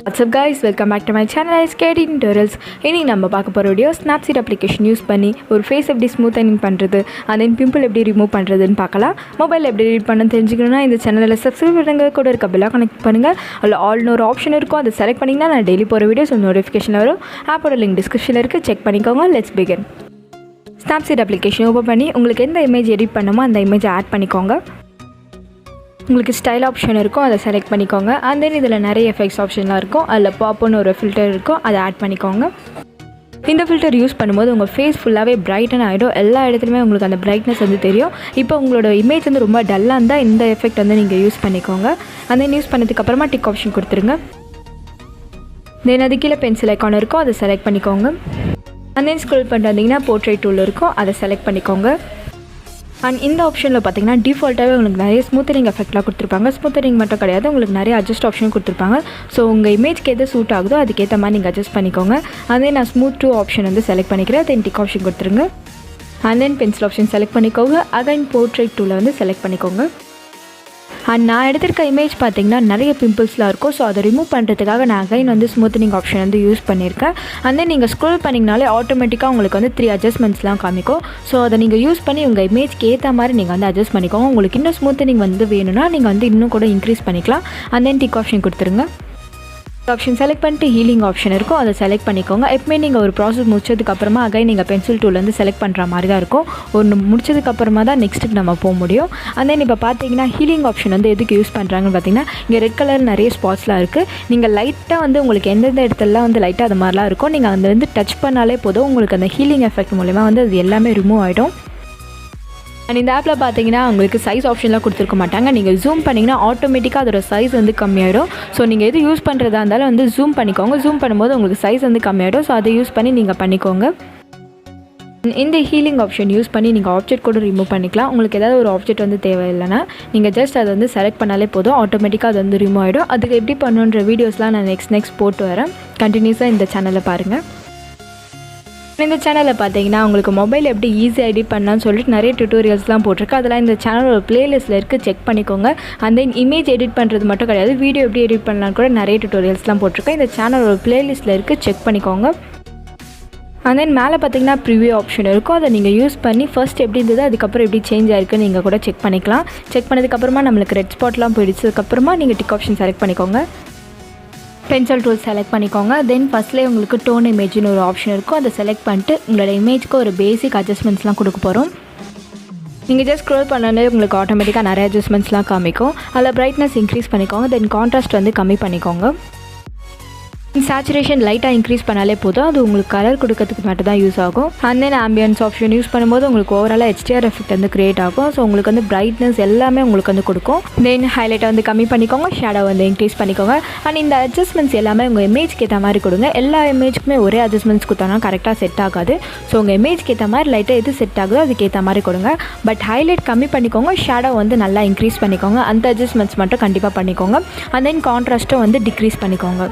What's up guys, welcome back to my channel. It's Katie Tutorials. இன்னைக்கு நம்ம பார்க்க போகிற வீடியோ Snapseed அப்ளிகேஷன் யூஸ் பண்ணி ஒரு ஃபேஸ் எப்படி ஸ்மூத்தனிங் பண்ணுறது and then பிம்பிள் எப்படி ரிமூவ் பண்ணுறதுன்னு பார்க்கலாம். மொபைல் எப்படி எடிட் பண்ண தெரிஞ்சுக்கணும்னா இந்த சேனலில் சப்ஸ்கிரைப் பண்ணுங்க, கூட இருக்க பெல் கனெக்ட் பண்ணுங்கள். அதில் ஆல்னு ஒரு ஆப்ஷன் இருக்கும், அதை செலக்ட் பண்ணிங்கன்னா நான் டெய்லி போகிற வீடியோஸ் நோட்டிஃபிகேஷன் வரும். ஆப்போட லிங்க் டிஸ்கிரிப்ஷனில் இருக்குது, செக் பண்ணிக்கோங்க. Let's begin. Snapseed application open பண்ணி உங்களுக்கு எந்த இமேஜ் எடிட் பண்ணுமோ அந்த இமேஜை ஆட் பண்ணிக்கோங்க. உங்களுக்கு ஸ்டைல் ஆப்ஷன் இருக்கும், அதை செலக்ட் பண்ணிக்கோங்க. அண்ட் தென் இதில் நிறைய எஃபெக்ட்ஸ் ஆப்ஷன்லாம் இருக்கும், அதில் பாப்னு ஒரு ஃபில்டர் இருக்கும், அதை ஆட் பண்ணிக்கோங்க. இந்த ஃபில்டர் யூஸ் பண்ணும்போது உங்கள் ஃபேஸ் ஃபுல்லாகவே பிரைட்டன் ஆகிடும். எல்லா இடத்துலையுமே உங்களுக்கு அந்த பிரைட்னஸ் வந்து தெரியும். இப்போ உங்களோட இமேஜ் வந்து ரொம்ப டல்லாக இருந்தால் இந்த எஃபெக்ட் வந்து நீங்கள் யூஸ் பண்ணிக்கோங்க. அந்த தென் யூஸ் பண்ணதுக்கப்புறமா டிக் ஆப்ஷன் கொடுத்துருங்க. தென் அது கீழே பென்சில் ஐக்கான் இருக்கும், அதை செலக்ட் பண்ணிக்கோங்க. அண்ட் தென் ஸ்க்ரோல் பண்ணிட்டு வந்தீங்கன்னா போர்ட்ரேட் டூல் இருக்கும், அதை செலக்ட் பண்ணிக்கோங்க. அண்ட் இந்த ஆப்ஷனில் பார்த்தீங்கன்னா டிஃபால்ட்டாகவே உங்களுக்கு நிறைய ஸ்மூத்தனிங் எஃபெக்ட்லாம் கொடுத்துருப்பாங்க. ஸ்மூத்தனிங் மட்டும் கிடையாது, உங்களுக்கு நிறைய அட்ஜஸ்ட் ஆப்ஷன் கொடுத்துருப்பாங்க. ஸோ உங்கள் இமேஜ்க்கு எது சூட் ஆகுதோ அதுக்கேற்ற மாதிரி நீங்கள் அட்ஜஸ்ட் பண்ணிக்கோங்க. அதே நான் ஸ்மூத் டூ ஆப்ஷன் வந்து செலக்ட் பண்ணிக்கிறேன். தென் டிக் ஆப்ஷன் கொடுத்துருங்க. And then pencil option select பண்ணிக்கோங்க. அகைன் போர்ட்ரேட் டூலை வந்து செலக்ட் பண்ணிக்கோங்க. அண்ட் நான் எடுத்திருக்க இமேஜ் பார்த்திங்கன்னா நிறைய பிம்பிள்ஸ்லாம் இருக்கும். ஸோ அதை ரிமூவ் பண்ணுறதுக்காக நான் அகைன் வந்து ஸ்மூத்தனிங் ஆப்ஷன் வந்து யூஸ் பண்ணியிருக்கேன். அண்ட் தென் நீங்கள் ஸ்க்ரோல் பண்ணிங்கனாலே ஆட்டோமேட்டிக்காக உங்களுக்கு வந்து 3 அட்ஜஸ்ட்மெண்ட்ஸ்லாம் காமிக்கும். ஸோ அதை நீங்கள் யூஸ் பண்ணி உங்கள் இமேஜ்க்கு ஏற்ற மாதிரி நீங்கள் வந்து அட்ஜஸ்ட் பண்ணிக்கோங்க. உங்களுக்கு இன்னும் ஸ்மூத்தனிங் வந்து வேணும்னா நீங்கள் வந்து இன்னும் கூட இன்க்ரீஸ் பண்ணிக்கலாம். அண்ட் தென் டிக் ஆப்ஷன் கொடுத்துருங்க. ஆப்ஷன் செலக்ட் பண்ணிட்டு ஹீலிங் ஆப்ஷன் இருக்கும், அதை செலக்ட் பண்ணிக்கோங்க. எப்பவுமே நீங்கள் ஒரு ப்ராசஸ் முடிச்சதுக்கப்புறமா அகைன் நீங்கள் பென்சில் டூல் வந்து செலக்ட் பண்ணுற மாதிரி தான் இருக்கும். ஒன்று முடிச்சதுக்கப்புறமா தான் நெக்ஸ்ட்டுக்கு நம்ம போக முடியும். அண்ட் தென் இப்போ பார்த்தீங்கன்னா ஹீலிங் ஆப்ஷன் வந்து எதுக்கு யூஸ் பண்ணுறாங்கன்னு பார்த்தீங்கன்னா இங்கே ரெட் கலர் நிறைய ஸ்பாட்ஸ்லாம் இருக்குது. நீங்கள் லைட்டாக வந்து உங்களுக்கு எந்தெந்த இடத்துலலாம் வந்து லைட்டாக அது மாதிரிலாம் இருக்கும், நீங்கள் அந்த வந்து டச் பண்ணாலே போதும், உங்களுக்கு அந்த ஹீலிங் எஃபெக்ட் மூலிமா வந்து அது எல்லாமே ரிமூவ் ஆகிடும். அண்ட் இந்த ஆப்பில் பார்த்தீங்கன்னா உங்களுக்கு சைஸ் ஆப்ஷன்லாம் கொடுத்துருக்க மாட்டாங்க. நீங்கள் ஜூம் பண்ணிங்கன்னா ஆட்டோமேட்டிக்காக அதோட சைஸ் வந்து கம்மியாயிடும். ஸோ நீங்கள் எது யூஸ் பண்ணுறதா இருந்தாலும் வந்து ஜூம் பண்ணிக்கோங்க. ஜூம் பண்ணும்போது உங்களுக்கு சைஸ் வந்து கம்மியாயிடும். ஸோ அதை யூஸ் பண்ணி நீங்கள் பண்ணிக்கோங்க. இந்த ஹீலிங் ஆப்ஷன் யூஸ் பண்ணி நீங்கள் ஆப்ஜெக்ட் கூட ரிமூவ் பண்ணிக்கலாம். உங்களுக்கு ஏதாவது ஒரு ஆப்ஜெக்ட் வந்து தேவையில்லைன்னா நீங்கள் ஜஸ்ட் அதை வந்து செலக்ட் பண்ணாலே போதும், ஆட்டோமேட்டிக்காக அது வந்து ரிமூவ் ஆகிடும். அதுக்கு எப்படி பண்ணுன்ற வீடியோஸ்லாம் நான் நெக்ஸ்ட் போட்டு வரேன். கண்டினியூஸாக இந்த சேனலில் பாருங்கள். இந்த சேனலில் பார்த்தீங்கன்னா உங்களுக்கு மொபைல் எப்படி ஈஸியாக எடிட் பண்ணலான்னு சொல்லிட்டு நிறைய டியூட்டோரியல்ஸ்லாம் போட்டிருக்கு. அதெல்லாம் இந்த சேனலோட பிளேலிஸ்ட்டில் இருக்குது, செக் பண்ணிக்கோங்க. அண்ட் தென் இமேஜ் எடிட் பண்ணுறது மட்டும் கிடையாது, வீடியோ எப்படி எடிட் பண்ணலான்னு கூட நிறைய டியூட்டோரியல்ஸ்லாம் போட்டிருக்கேன். இந்த சேனலோட பிளேலிஸ்ட்டில் இருக்குது, செக் பண்ணிக்கோங்க. அண்ட் தென் மேலே பார்த்தீங்கன்னா ப்ரிவியூ ஆப்ஷன் இருக்கும், அதை நீங்கள் யூஸ் பண்ணி ஃபர்ஸ்ட் எப்படி இருந்தது அதுக்கப்புறம் எப்படி சேஞ்ச் ஆயிருக்குன்னு நீங்கள் கூட செக் பண்ணிக்கலாம். செக் பண்ணதுக்கப்புறமா நம்மளுக்கு ரெட் ஸ்பாட்லாம் போயிடுச்சதுக்கப்புறமா நீங்கள் டிக் ஆப்ஷன் செலக்ட் பண்ணிக்கோங்க. பென்சில் டூல் செலக்ட் பண்ணிக்கோங்க. தென் ஃபஸ்ட்லேயே உங்களுக்கு டோன் இமேஜ்னு ஒரு ஆப்ஷன் இருக்கும், அதை செலக்ட் பண்ணிட்டு உங்களோட இமேஜ்க்கு ஒரு பேசிக் அட்ஜஸ்ட்மெண்ட்ஸ்லாம் கொடுக்க போகிறோம். நீங்கள் ஜஸ்ட் ஸ்க்ரோல் பண்ணாலே உங்களுக்கு ஆட்டோமேட்டிக்காக நிறைய அட்ஜஸ்ட்மெண்ட்ஸ்லாம் காமிக்கும். அதில் பிரைட்னஸ் இன்க்ரீஸ் பண்ணிக்கோங்க. தென் கான்ட்ராஸ்ட் வந்து கம்மி பண்ணிக்கோங்க. சேச்சுரேஷன் லைட்டாக இன்க்ரீஸ் பண்ணாலே போதும், அது உங்களுக்கு கலர் கொடுக்கறதுக்கு மட்டும் தான் யூஸ் ஆகும். And then ambience option use பண்ணும்போது உங்களுக்கு ஓவராலாக HDR எஃபெக்ட் வந்து கிரியேட் ஆகும். ஸோ உங்களுக்கு வந்து பிரைட்னஸ் எல்லாமே உங்களுக்கு வந்து கொடுக்கும். தென் ஹைலைட்டை வந்து கம்மி பண்ணிக்கோங்க, ஷேடோ வந்து இன்க்ரீஸ் பண்ணிக்கோங்க. அண்ட் இந்த அட்ஜஸ்ட்மெண்ட்ஸ் எல்லாமே உங்கள் இமேஜ்க்கு ஏற்ற மாதிரி கொடுங்க. எல்லா இமேஜ்க்குமே ஒரே அட்ஜஸ்ட்மெண்ட்ஸ் கொடுத்தோன்னா கரெக்டாக செட் ஆகாது. ஸோ உங்கள் இமேஜ்க்கு ஏற்ற மாதிரி லைட்டாக எது செட் ஆகுதோ அதுக்கேற்ற மாதிரி கொடுங்க. பட் ஹைலைட் கம்மி பண்ணிக்கோங்க, ஷேடோ வந்து நல்லா இன்க்ரீஸ் பண்ணிக்கோங்க. அந்த அட்ஜஸ்ட்மெண்ட்ஸ் மட்டும் கண்டிப்பாக பண்ணிக்கோங்க. அண்ட் தென் கான்ட்ராஸ்ட்டும் வந்து டிக்ரீஸ் பண்ணிக்கோங்க.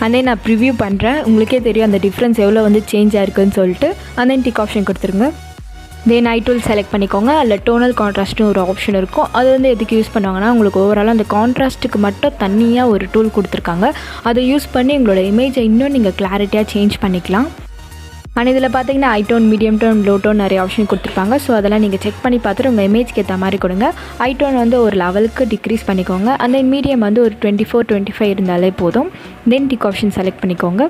அண்ட் தென் நான் ப்ரிவ்யூ பண்ணுறேன், உங்களுக்கே தெரியும் அந்த டிஃப்ரென்ஸ் எவ்வளோ வந்து சேஞ்ச் ஆயிருக்குன்னு சொல்லிட்டு. அண்ட் தென் டிக் ஆப்ஷன் கொடுத்துருங்க. தென் ஐ டூல் செலக்ட் பண்ணிக்கோங்க. அதில் டோனல் கான்ட்ராஸ்ட்னு ஒரு ஆப்ஷன் இருக்கும், அது வந்து எதுக்கு யூஸ் பண்ணுவாங்கன்னா உங்களுக்கு ஓவராலாக அந்த கான்ட்ராஸ்ட்டுக்கு மட்டும் தனியாக ஒரு டூல் கொடுத்துருக்காங்க. அதை யூஸ் பண்ணி உங்களோட இமேஜை இன்னும் நீங்கள் கிளாரிட்டியாக சேஞ்ச் பண்ணிக்கலாம். அண்ட் இதில் பார்த்தீங்கன்னா high tone, medium tone, low tone நிறைய ஆப்ஷன் கொடுத்துருப்பாங்க. ஸோ அதெல்லாம் நீங்கள் செக் பண்ணி பார்த்துட்டு உங்கள் இமேஜ்க்கு ஏற்ற மாதிரி கொடுங்க. ஐ டோன் வந்து ஒரு லெவலுக்கு டிக்ரீஸ் பண்ணிக்கோங்க. அண்ட் தென் மீடியம் வந்து ஒரு 24-25 இருந்தாலே போதும். தென் டிக் ஆப்ஷன் செலக்ட் பண்ணிக்கோங்க.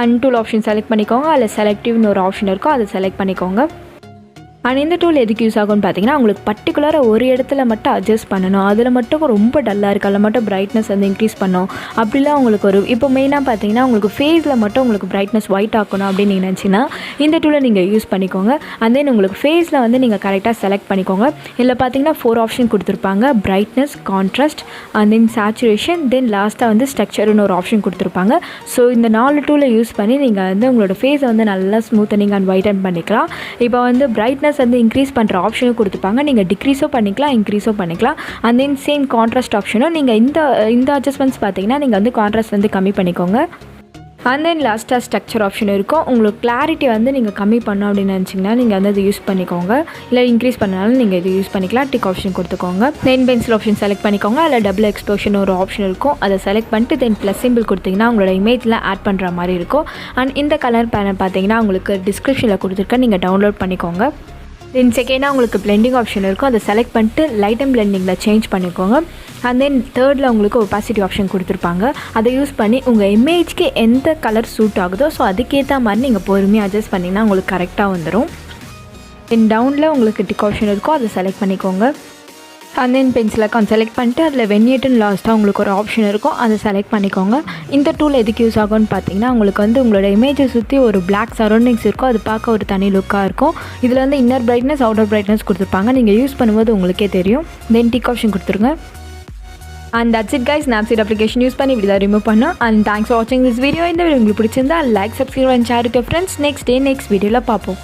அண்ட் டூல் ஆப்ஷன் செலக்ட் பண்ணிக்கோங்க. அதில் செலக்டிவ்னு ஒரு ஆப்ஷன் இருக்கும், அதை செலக்ட் பண்ணிக்கோங்க. அண்ட் இந்த டூல் எதுக்கு யூஸ் ஆகும்னு பார்த்தீங்கன்னா உங்களுக்கு பர்டிகுலராக ஒரு இடத்துல மட்டும் அட்ஜஸ்ட் பண்ணணும், அதில் மட்டும் ரொம்ப டல்லாக இருக்குது, அதில் மட்டும் பிரைட்னஸ் வந்து இன்க்ரீஸ் பண்ணணும் அப்படிலாம் உங்களுக்கு ஒரு இப்போ மெயினாக பார்த்தீங்கன்னா உங்களுக்கு ஃபேஸில் மட்டும் உங்களுக்கு பிரைட்னஸ் ஒயிட் ஆக்கணும் அப்படின்னு நீங்கள் நினச்சிங்கன்னா இந்த டூலை நீங்கள் யூஸ் பண்ணிக்கோங்க. அண்ட் தென் உங்களுக்கு ஃபேஸில் வந்து நீங்கள் கரெக்டாக செலக்ட் பண்ணிக்கோங்க. இதில் பார்த்தீங்கன்னா 4 ஆப்ஷன் கொடுத்துருப்பாங்க, brightness, contrast, and then saturation, then லாஸ்ட்டாக வந்து ஸ்ட்ரக்சர்னு ஒரு ஆப்ஷன் கொடுத்துருப்பாங்க. ஸோ இந்த 4 டூலை யூஸ் பண்ணி நீங்கள் வந்து உங்களோட ஃபேஸை வந்து நல்லா ஸ்மூத்தனிங் அண்ட் ஒயிட்டன் பண்ணிக்கலாம். இப்போ வந்து பிரைட்னஸ் வந்து இன்க்ரீஸ் பண்ணுற ஆப்ஷனும் கொடுத்துருப்பாங்க, நீங்கள் டிக்ரீஸோ பண்ணிக்கலாம், இன்க்ரீஸோ பண்ணிக்கலாம். அண்ட் தென் சேம் கான்ட்ராஸ்ட் ஆப்ஷனும் நீங்கள் இந்த அட்ஜஸ்ட்மெண்ட்ஸ் பார்த்தீங்கன்னா நீங்கள் வந்து கான்ட்ராஸ்ட் வந்து கம்மி பண்ணிக்கோங்க. அண்ட் தென் லாஸ்ட்டாக ஸ்ட்ரக்சர் ஆப்ஷன் இருக்கும். உங்களுக்கு கிளாரிட்டி வந்து நீங்கள் கம்மி பண்ணணும் அப்படின்னு நினச்சிங்கன்னா நீங்கள் வந்து அதை யூஸ் பண்ணிக்கோங்க. இல்லை இன்க்ரீஸ் பண்ணாலும் நீங்கள் இது யூஸ் பண்ணிக்கலாம். டிக் ஆப்ஷன் கொடுத்துக்கோங்க. தென் பென்சில் ஆப்ஷன் செலக்ட் பண்ணிக்கோங்க. அதில் டபுள் எக்ஸ்போஷன் ஒரு ஆப்ஷன் இருக்கும். அதை செலக்ட் பண்ணிட்டு தென் ப்ளஸ் சிம்பிள் கொடுத்தீங்கன்னா உங்களோட இமேஜில் ஆட் பண்ணுற மாதிரி இருக்கும். அண்ட் இந்த கலர் பேனை பார்த்தீங்கன்னா உங்களுக்கு டிஸ்கிரிப்ஷனில் கொடுத்துருக்கேன், நீங்கள் டவுன்லோட் பண்ணிக்கோங்க. தென் செகண்டாக உங்களுக்கு பிளெண்டிங் ஆப்ஷன் இருக்கும். அதை செலக்ட் பண்ணிட்டு லைட் அண்ட் பிளெண்டிங்கில் சேஞ்ச் பண்ணிக்கோங்க. அண்ட் தென் தேர்டில் உங்களுக்கு ஒபாசிட்டி ஆப்ஷன் கொடுத்துருப்பாங்க. அதை யூஸ் பண்ணி உங்கள் இமேஜ்க்கு எந்த கலர் சூட் ஆகுதோ ஸோ அதுக்கேற்ற மாதிரி நீங்கள் பொறுமையாக அட்ஜஸ்ட் பண்ணிங்கன்னா உங்களுக்கு கரெக்டாக வந்துடும். தென் டவுனில் உங்களுக்கு டிக் ஆப்ஷன் இருக்கும். அதை செலக்ட் பண்ணிக்கோங்க. And then pencil icon select பண்ணிட்டு அதில் வென்யேட்டுன்னு லாஸ்ட்டாக உங்களுக்கு ஒரு ஆப்ஷன் இருக்கும். அதை செலக்ட் பண்ணிக்கோங்க. இந்த டூல் எதுக்கு யூஸ் ஆகும்னு பார்த்தீங்கன்னா உங்களுக்கு வந்து உங்களோட இமேஜை சுற்றி ஒரு பிளாக் சரௌண்டிங்ஸ் இருக்கும். அது பார்க்க ஒரு தனி லுக்காக இருக்கும். இதில் வந்து இன்னர் பிரைட்னஸ் அவுட்டர் பிரைட்னஸ் கொடுத்துருப்பாங்க. நீங்கள் யூஸ் பண்ணும்போது உங்களுக்கே தெரியும். தென் டிக் ஆப்ஷன் கொடுத்துருங்க. And that's it guys. Snapseed application use பண்ணி இப்படி தான் ரிமூவ் பண்ணோம். அண்ட் தேங்க்ஸ் ஃபார் வாட்சிங் திஸ் வீடியோ. இந்த வீடியோ உங்களுக்கு பிடிச்சிருந்தா like, subscribe and share with your friends. Next வீடியோவில் பார்ப்போம்.